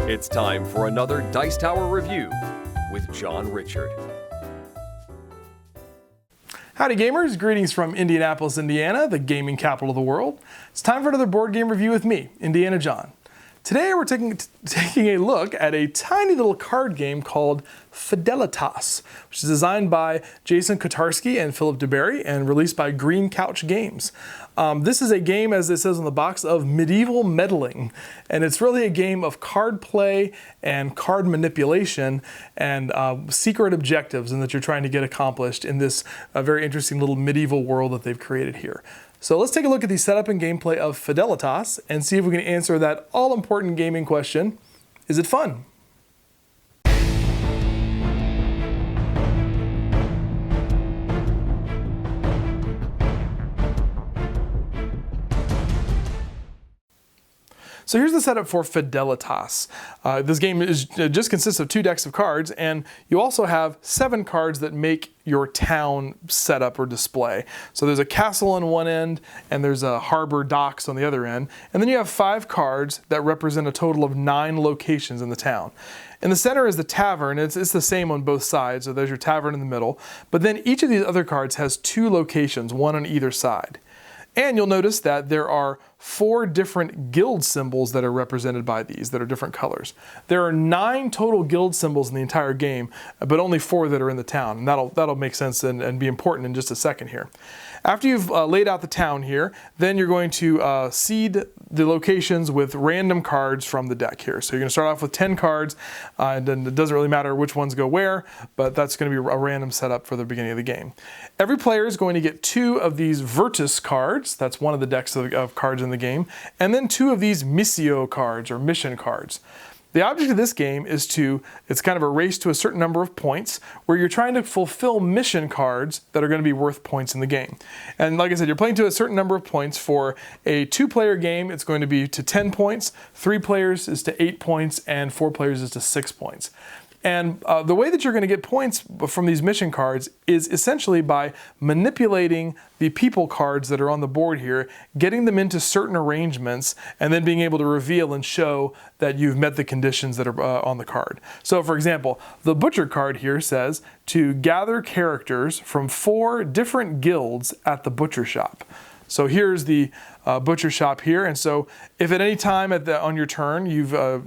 It's time for another Dice Tower review with John Richard. Howdy gamers, greetings from Indianapolis, Indiana, the gaming capital of the world. It's time for another board game review with me, Indiana John. Today we're taking a look at a tiny little card game called Fidelitas, which is designed by Jason Kotarski and Philip DeBerry and released by Green Couch Games. This is a game, as it says on the box, of medieval meddling, and it's really a game of card play and card manipulation and secret objectives and that you're trying to get accomplished in this very interesting little medieval world that they've created here. So let's take a look at the setup and gameplay of Fidelitas and see if we can answer that all-important gaming question: is it fun? So here's the setup for Fidelitas. This game just consists of 2 decks of cards, and you also have 7 cards that make your town setup or display. So there's a castle on one end, and there's a harbor docks on the other end, and then you have 5 cards that represent a total of 9 locations in the town. In the center is the tavern. It's the same on both sides, so there's your tavern in the middle, but then each of these other cards has 2 locations, one on either side. And you'll notice that there are 4 different guild symbols that are represented by these that are different colors. There are 9 total guild symbols in the entire game, but only 4 that are in the town. And that'll make sense and be important in just a second here. After you've laid out the town here, then you're going to seed the locations with random cards from the deck here. So you're going to start off with 10 cards, and then it doesn't really matter which ones go where, but that's going to be a random setup for the beginning of the game. Every player is going to get 2 of these Virtus cards. That's one of the decks of cards in the game, and then 2 of these Missio cards or mission cards. The object of this game is it's kind of a race to a certain number of points where you're trying to fulfill mission cards that are going to be worth points in the game. And like I said, you're playing to a certain number of points. For a 2-player game, it's going to be to 10 points, 3 players is to 8 points, and 4 players is to 6 points. And the way that you're going to get points from these mission cards is essentially by manipulating the people cards that are on the board here, getting them into certain arrangements, and then being able to reveal and show that you've met the conditions that are on the card. So for example, the butcher card here says to gather characters from 4 different guilds at the butcher shop. So here's the butcher shop here, and so if at any time on your turn,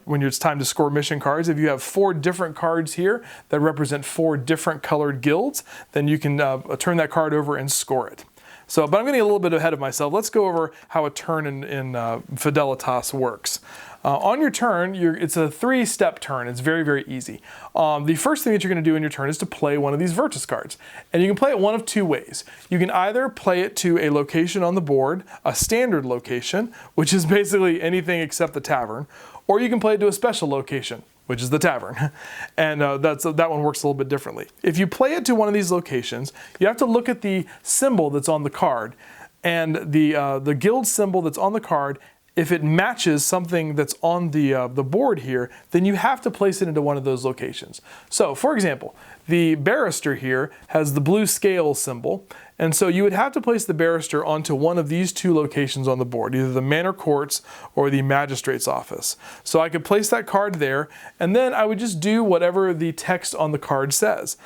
when it's time to score mission cards, if you have 4 different cards here that represent 4 different colored guilds, then you can turn that card over and score it. So, but I'm getting a little bit ahead of myself. Let's go over how a turn in Fidelitas works. On your turn, it's a 3-step turn. It's very, very easy. The first thing that you're going to do in your turn is to play one of these Virtus cards. And you can play it one of 2 ways. You can either play it to a location on the board, a standard location, which is basically anything except the tavern, or you can play it to a special location, which is the tavern. And that one works a little bit differently. If you play it to one of these locations, you have to look at the symbol that's on the card. And the guild symbol that's on the card, if it matches something that's on the board here, then you have to place it into one of those locations. So, for example, the barrister here has the blue scale symbol, and so you would have to place the barrister onto one of these 2 locations on the board, either the manor courts or the magistrate's office. So I could place that card there, and then I would just do whatever the text on the card says.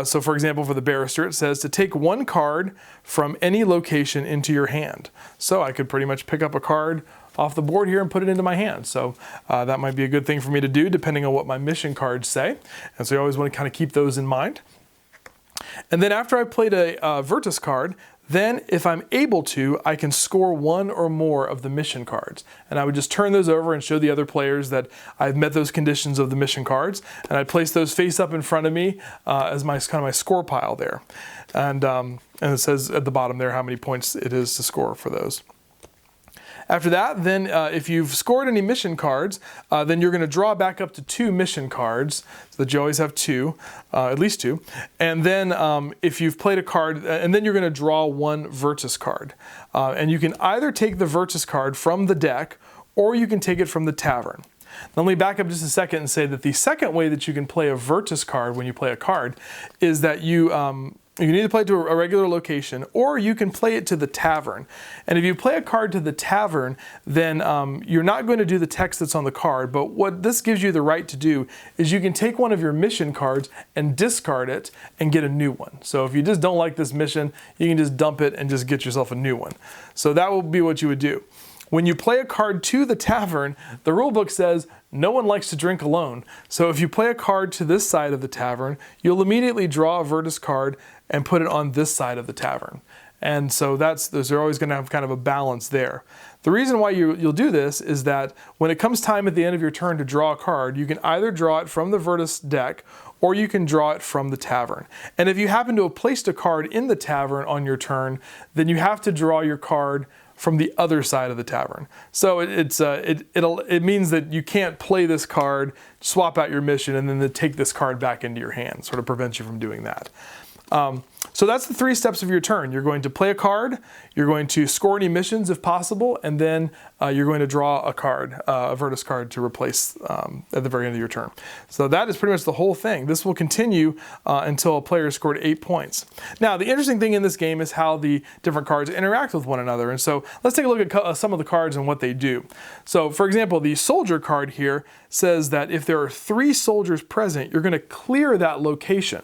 So for example, for the barrister, it says to take 1 card from any location into your hand. So I could pretty much pick up a card off the board here and put it into my hand. So that might be a good thing for me to do depending on what my mission cards say. And so you always want to kind of keep those in mind. And then after I played a Virtus card, then if I'm able to, I can score 1 or more of the mission cards. And I would just turn those over and show the other players that I've met those conditions of the mission cards. And I'd place those face up in front of me as my kind of my score pile there. And it says at the bottom there how many points it is to score for those. After that, then if you've scored any mission cards, then you're going to draw back up to 2 mission cards, so that you always have 2, at least 2. And then if you've played a card, and then you're going to draw 1 Virtus card. And you can either take the Virtus card from the deck, or you can take it from the tavern. Now, let me back up just a second and say that the second way that you can play a Virtus card when you play a card is that you You can either play it to a regular location, or you can play it to the tavern. And if you play a card to the tavern, then you're not going to do the text that's on the card, but what this gives you the right to do is you can take one of your mission cards and discard it and get a new one. So if you just don't like this mission, you can just dump it and just get yourself a new one. So that will be what you would do. When you play a card to the tavern, the rulebook says no one likes to drink alone. So if you play a card to this side of the tavern, you'll immediately draw a Virtus card and put it on this side of the tavern. And so they're always going to have kind of a balance there. The reason why you'll do this is that when it comes time at the end of your turn to draw a card, you can either draw it from the Virtus deck or you can draw it from the tavern. And if you happen to have placed a card in the tavern on your turn, then you have to draw your card from the other side of the tavern. So it means that you can't play this card, swap out your mission, and then take this card back into your hand. Sort of prevents you from doing that. So that's the 3 steps of your turn. You're going to play a card, you're going to score any missions if possible, and then you're going to draw a card, a Virtus card to replace at the very end of your turn. So that is pretty much the whole thing. This will continue until a player has scored 8 points. Now, the interesting thing in this game is how the different cards interact with one another. And so let's take a look at some of the cards and what they do. So for example, the soldier card here says that if there are 3 soldiers present, you're going to clear that location.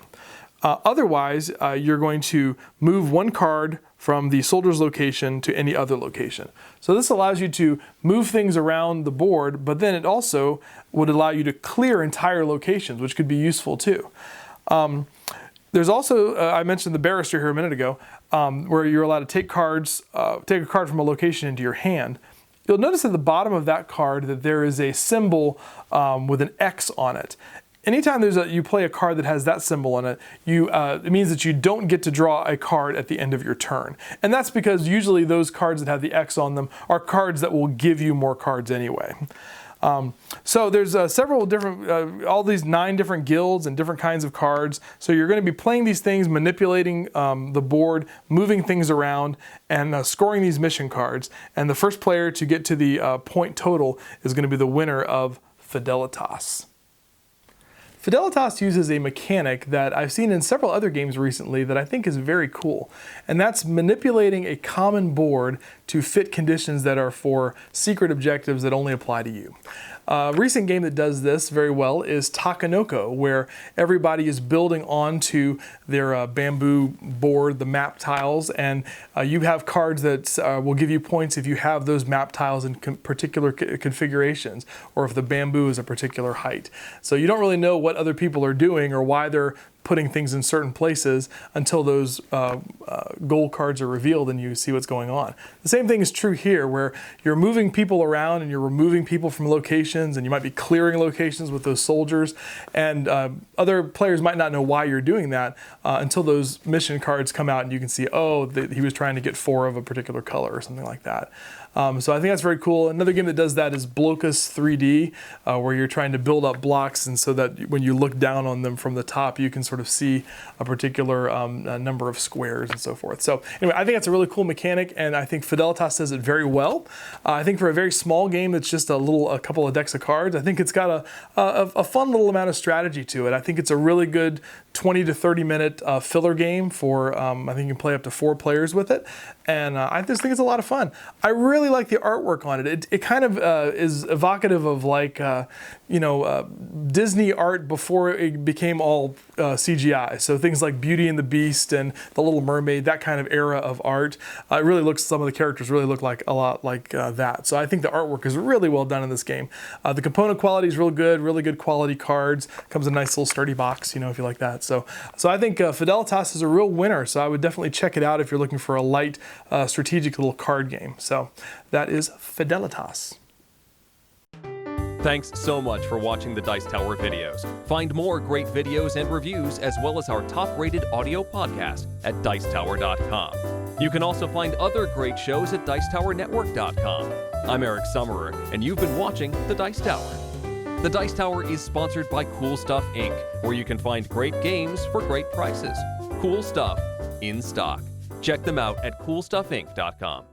Otherwise, you're going to move one card from the soldier's location to any other location. So this allows you to move things around the board, but then it also would allow you to clear entire locations, which could be useful too. There's also, I mentioned the barrister here a minute ago, where you're allowed to take a card from a location into your hand. You'll notice at the bottom of that card that there is a symbol with an X on it. Anytime you play a card that has that symbol on it, it means that you don't get to draw a card at the end of your turn. And that's because usually those cards that have the X on them are cards that will give you more cards anyway. So there's several different, all these 9 different guilds and different kinds of cards. So you're going to be playing these things, manipulating the board, moving things around, and scoring these mission cards. And the first player to get to the point total is going to be the winner of Fidelitas. Fidelitas uses a mechanic that I've seen in several other games recently that I think is very cool, and that's manipulating a common board to fit conditions that are for secret objectives that only apply to you. A recent game that does this very well is Takanoko, where everybody is building onto their bamboo board, the map tiles, and you have cards that will give you points if you have those map tiles in particular configurations, or if the bamboo is a particular height. So you don't really know what other people are doing or why they're putting things in certain places until those goal cards are revealed and you see what's going on. The same thing is true here, where you're moving people around and you're removing people from locations, and you might be clearing locations with those soldiers, and other players might not know why you're doing that until those mission cards come out and you can see, oh, he was trying to get 4 of a particular color or something like that. So I think that's very cool. Another game that does that is Blocus 3D, where you're trying to build up blocks, and so that when you look down on them from the top, you can sort of see a particular number of squares and so forth. So anyway, I think that's a really cool mechanic, and I think Fidelitas does it very well. I think for a very small game that's just a couple of decks of cards, I think it's got a fun little amount of strategy to it. I think it's a really good 20 to 30 minute filler game for, I think you can play up to 4 players with it, and I just think it's a lot of fun. I really like the artwork on it. It kind of is evocative of like, Disney art before it became all CGI. So things like Beauty and the Beast and The Little Mermaid, that kind of era of art. It really looks, some of the characters really look like a lot like that. So I think the artwork is really well done in this game. The component quality is real good, really good quality cards. Comes in a nice little sturdy box, if you like that. So I think Fidelitas is a real winner. So I would definitely check it out if you're looking for a light, strategic little card game. So that is Fidelitas. Thanks so much for watching the Dice Tower videos. Find more great videos and reviews, as well as our top-rated audio podcast at Dicetower.com. You can also find other great shows at Dicetowernetwork.com. I'm Eric Summerer, and you've been watching The Dice Tower. The Dice Tower is sponsored by Cool Stuff Inc., where you can find great games for great prices. Cool stuff in stock. Check them out at CoolStuffInc.com.